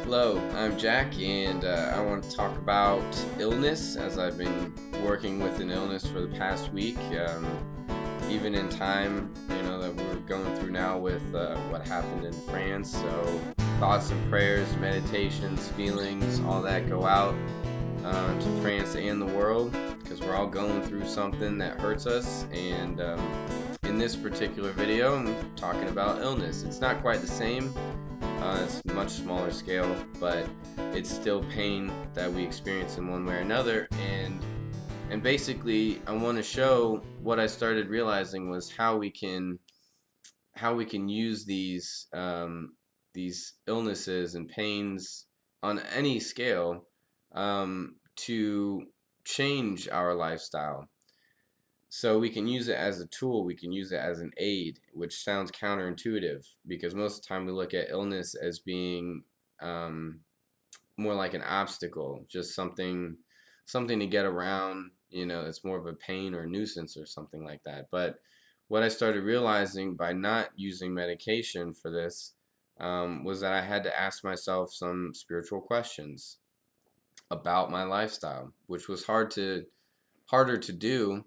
Hello, I'm Jack, and I want to talk about illness as I've been working with an illness for the past week. Even in time, that we're going through now with what happened in France. So, thoughts and prayers, meditations, feelings, all that go out to France and the world because we're all going through something that hurts us. And in this particular video, I'm talking about illness. It's not quite the same. It's much smaller scale, but it's still pain that we experience in one way or another. And basically, I want to show what I started realizing was how we can use these illnesses and pains on any scale to change our lifestyle. So we can use it as a tool, we can use it as an aid, which sounds counterintuitive because most of the time we look at illness as being more like an obstacle, just something to get around. It's more of a pain or a nuisance or something like that. But what I started realizing by not using medication for this was that I had to ask myself some spiritual questions about my lifestyle, which was harder to do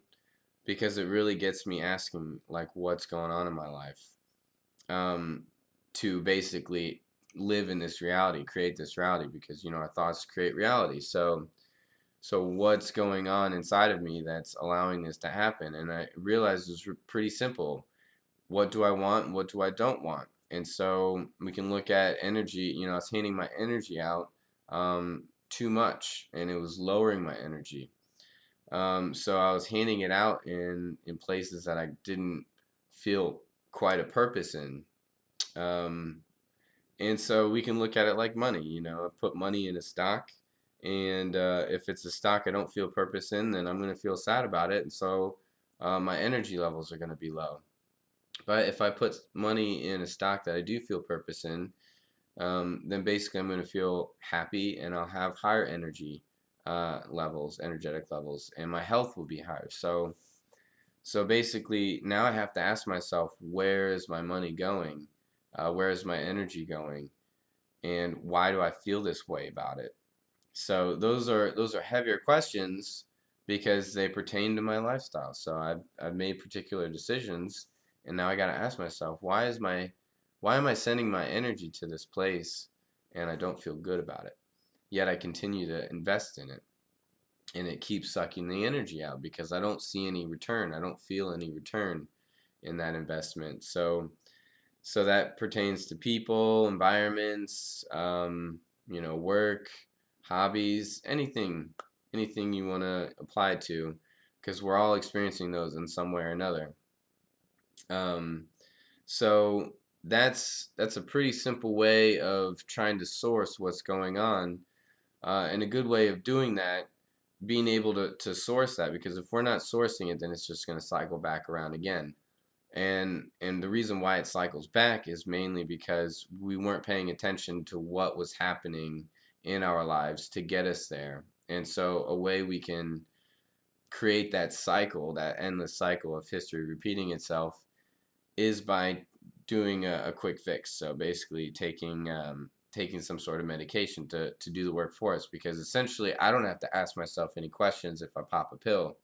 because it really gets me asking like what's going on in my life, to basically live in this reality, create this reality, because our thoughts create reality. So what's going on inside of me that's allowing this to happen? And I realized it's pretty simple. What do I want? What do I don't want? And so we can look at energy. I was handing my energy out too much, and it was lowering my energy. So I was handing it out in places that I didn't feel quite a purpose in. Um, and so we can look at it like money. I put money in a stock, and if it's a stock I don't feel purpose in, then I'm going to feel sad about it. And so my energy levels are going to be low. But if I put money in a stock that I do feel purpose in, then basically I'm going to feel happy and I'll have higher energy levels, energetic levels, and my health will be higher. So basically, now I have to ask myself, where is my money going? Where is my energy going? And why do I feel this way about it? So those are heavier questions because they pertain to my lifestyle. So I've made particular decisions, and now I got to ask myself, why am I sending my energy to this place and I don't feel good about it? Yet I continue to invest in it, and it keeps sucking the energy out because I don't see any return. I don't feel any return in that investment. So that pertains to people, environments, work, hobbies, anything you want to apply to, because we're all experiencing those in some way or another. Um, so that's a pretty simple way of trying to source what's going on, and a good way of doing that, being able to source that, because if we're not sourcing it, then it's just going to cycle back around again. And the reason why it cycles back is mainly because we weren't paying attention to what was happening in our lives to get us there. And so a way we can create that cycle, that endless cycle of history repeating itself, is by doing a quick fix. So basically taking some sort of medication to do the work for us, because essentially I don't have to ask myself any questions if I pop a pill.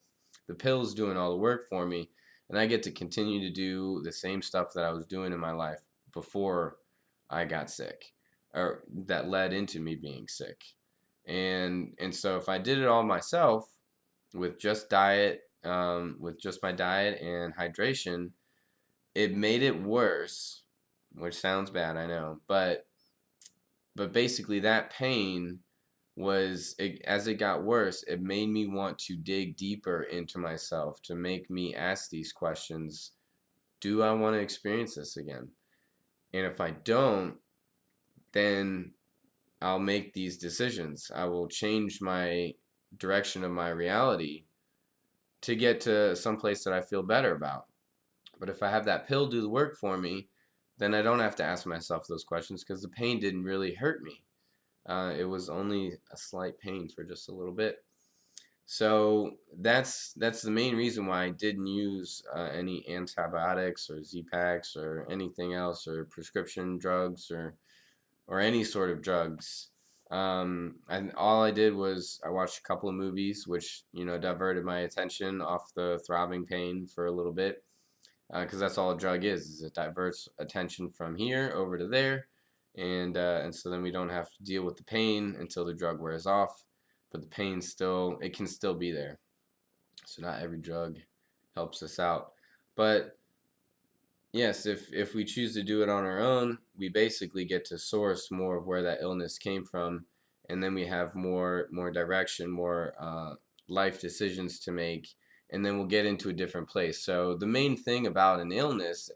The pill's doing all the work for me, and I get to continue to do the same stuff that I was doing in my life before I got sick, or that led into me being sick. And so if I did it all myself with just with just my diet and hydration, it made it worse, which sounds bad, I know, but basically that pain as it got worse, it made me want to dig deeper into myself, to make me ask these questions. Do I want to experience this again? And if I don't, then I'll make these decisions. I will change my direction of my reality to get to some place that I feel better about. But if I have that pill do the work for me, then I don't have to ask myself those questions because the pain didn't really hurt me. It was only a slight pain for just a little bit. So that's the main reason why I didn't use any antibiotics or Z-Paks or anything else, or prescription drugs, or or any sort of drugs. And all I did was I watched a couple of movies, which diverted my attention off the throbbing pain for a little bit, because that's all a drug is it diverts attention from here over to there, and so then we don't have to deal with the pain until the drug wears off, but the pain still it can still be there. So not every drug helps us out, but yes, if we choose to do it on our own, we basically get to source more of where that illness came from, and then we have more direction, more life decisions to make, and then we'll get into a different place. So the main thing about an illness,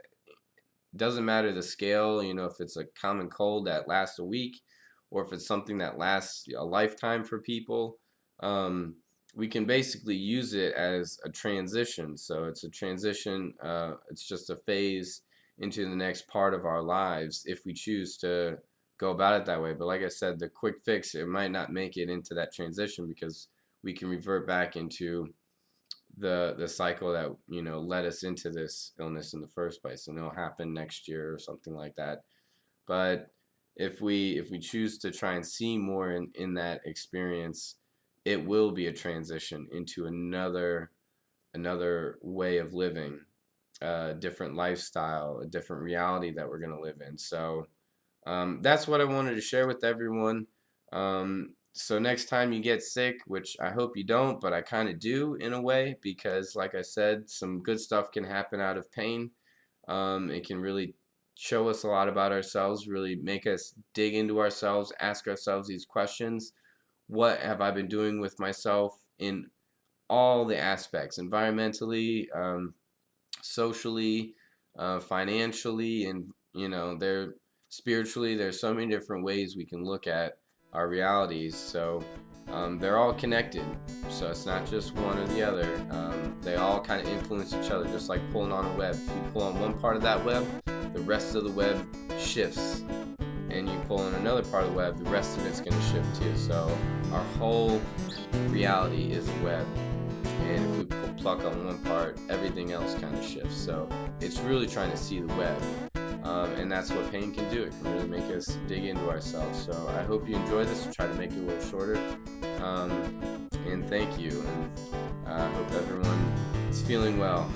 doesn't matter the scale, if it's a common cold that lasts a week, or if it's something that lasts a lifetime for people. We can basically use it as a transition. So it's a transition, it's just a phase into the next part of our lives if we choose to go about it that way. But like I said, the quick fix, it might not make it into that transition, because we can revert back into the cycle that led us into this illness in the first place, and it'll happen next year or something like that. But if we choose to try and see more in that experience, it will be a transition into another way of living, a different lifestyle, a different reality that we're going to live in. So that's what I wanted to share with everyone. So next time you get sick, which I hope you don't, but I kind of do in a way, because like I said, some good stuff can happen out of pain. It can really show us a lot about ourselves, really make us dig into ourselves, ask ourselves these questions. What have I been doing with myself in all the aspects, environmentally, socially, financially, and there spiritually. There's so many different ways we can look at our realities. So they're all connected. So it's not just one or the other. They all kind of influence each other, just like pulling on a web. If you pull on one part of that web, the rest of the web shifts. And you pull on another part of the web, the rest of it's going to shift too. So our whole reality is a web. And if we pluck on one part, everything else kind of shifts. So it's really trying to see the web. And that's what pain can do. It can really make us dig into ourselves. So I hope you enjoy this. I'll try to make it a little shorter. And thank you. And I hope everyone is feeling well.